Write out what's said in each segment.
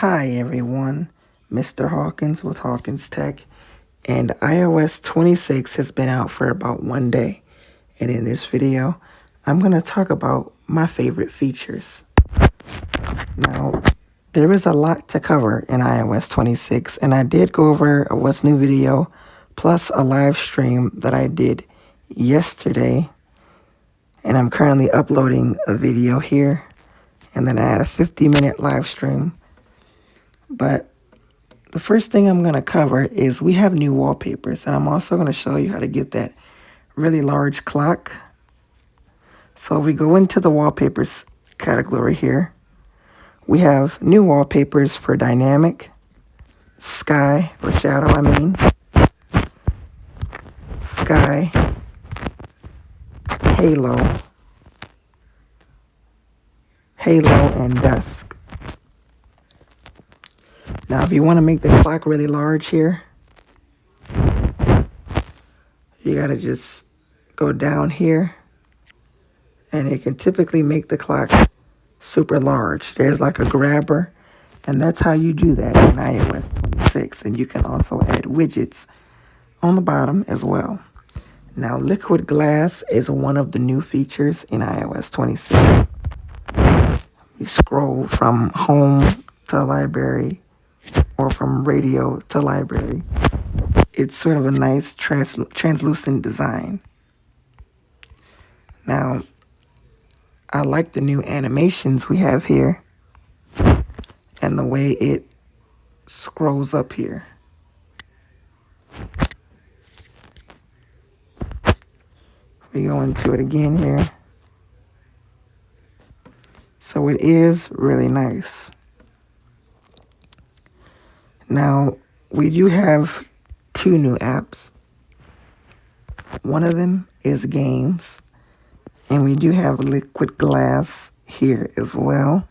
Hi everyone, Mr. Hawkins with Hawkins Tech, and iOS 26 has been out for about 1 day, and in this video, I'm going to talk about my favorite features. Now, there is a lot to cover in iOS 26, and I did go over a What's New video, plus a live stream that I did yesterday, and I'm currently uploading a video here, and then I had a 50-minute live stream. But the first thing I'm going to cover is we have new wallpapers, and I'm also going to show you how to get that really large clock. So if we go into the wallpapers category here, we have new wallpapers for dynamic, sky, or shadow, sky, halo, and dusk. Now, if you want to make the clock really large here, you got to just go down here, and it can typically make the clock super large. There's like a grabber, and that's how you do that in iOS 26. And you can also add widgets on the bottom as well. Now, liquid glass is one of the new features in iOS 26. You scroll from home to library, or from radio to library. It's sort of a nice translucent design. Now, I like the new animations we have here and the way it scrolls up here. We go into it again here. So it is really nice. Now, we do have two new apps. One of them is games, and we do have liquid glass here as well.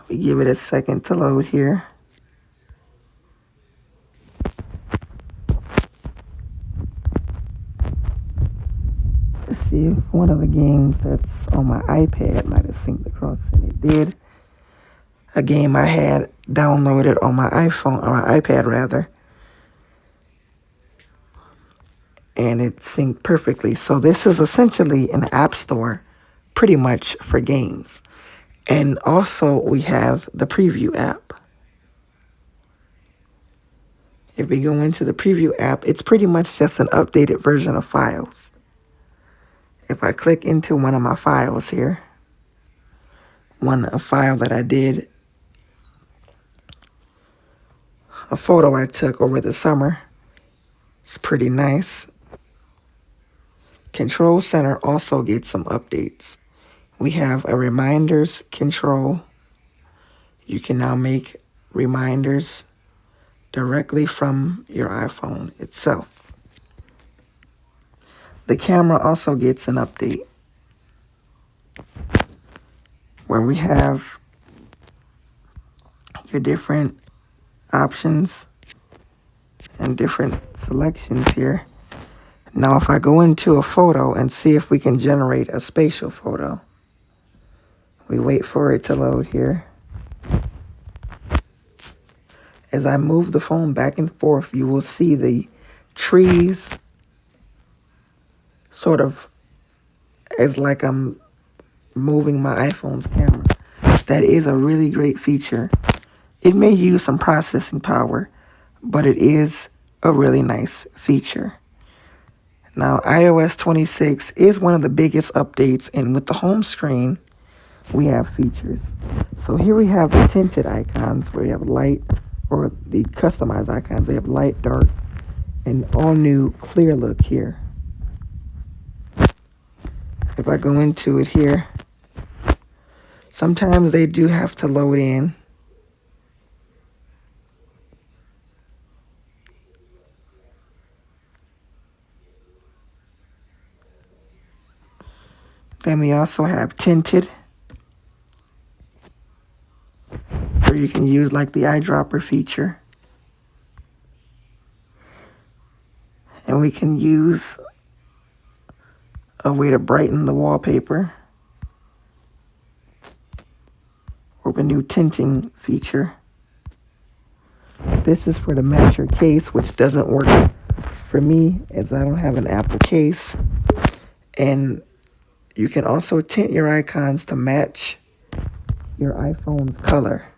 We give it a second to load here. Let's see if one of the games that's on my iPad might have synced across, and it did. A game I had downloaded on my iPhone, or my iPad rather, and it synced perfectly. So this is essentially an app store pretty much for games. And also we have the preview app. If we go into the preview app, it's pretty much just an updated version of files. If I click into one of my files here, a file that I did, a photo I took over the summer, it's pretty nice. Control Center also gets some updates. We have a reminders control. You can now make reminders directly from your iPhone itself. The camera also gets an update where we have your different options and different selections here. Now, if I go into a photo and see if we can generate a spatial photo, we wait for it to load here. As I move the phone back and forth, you will see the trees sort of as like I'm moving my iPhone's camera. That is a really great feature. It may use some processing power, but it is a really nice feature. Now, iOS 26 is one of the biggest updates, and with the home screen, we have features. So here we have the tinted icons where you have light, or the customized icons. They have light, dark, and all new clear look here. If I go into it here, sometimes they do have to load in. Then we also have tinted, where you can use like the eyedropper feature. And we can use a way to brighten the wallpaper, or a new tinting feature. This is for the match your case, which doesn't work for me as I don't have an Apple case. And you can also tint your icons to match your iPhone's color.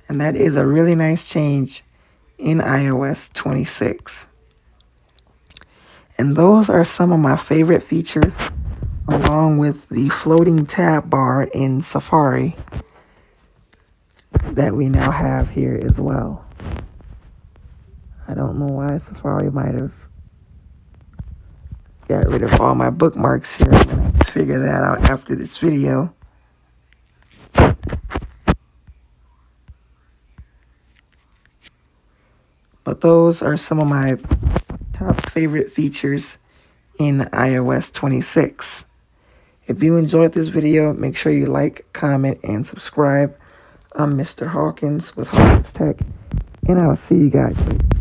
And that is a really nice change in iOS 26. And those are some of my favorite features, along with the floating tab bar in Safari that we now have here as well. I don't know why Safari might have got rid of all my bookmarks here. I'm going to figure that out after this video. But those are some of my top favorite features in iOS 26. If you enjoyed this video, make sure you like, comment, and subscribe. I'm Mr. Hawkins with Hawkins Tech, and I'll see you guys later.